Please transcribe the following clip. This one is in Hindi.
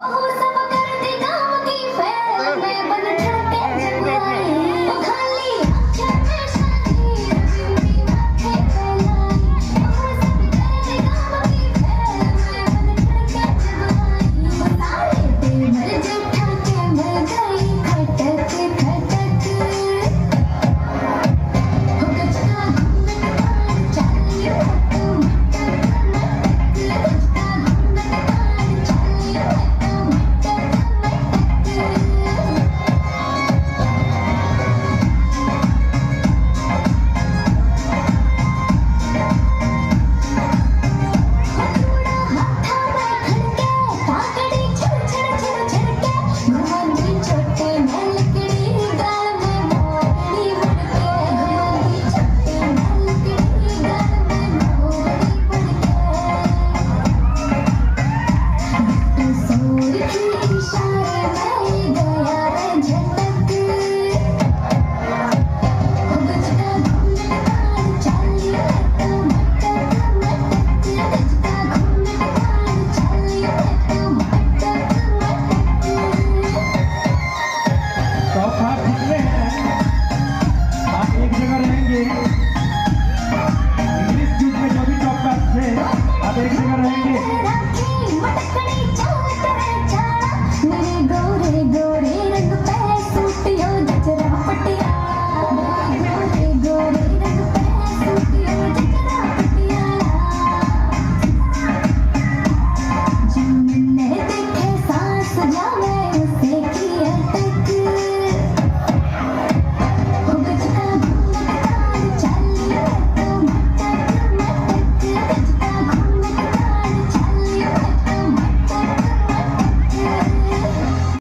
ओ सब कर दे गाँव की फैल में बन ठड़के जब आई ओ खाली आँखें में शरीर बिंदी माथे पे लाई ओ सब कर दे गाँव की फैल में बन ठड़के जब आई ओ सारे तेवर जेठा के मैं गई खटक खटक हो गचका घूमट कान चाहिए तो मटक मटक गचका घूमट कान चाहिए तो मटक थोड़ा हाथा में खड़के काकड़ी छड़ छड़ छड़ छड़के घुमंदी छोटे में लकड़ी गाल में मोरनी मुड़के घुमंदी छोटे में लकड़ी गाल में मोरनी मुड़के सोर की इशारे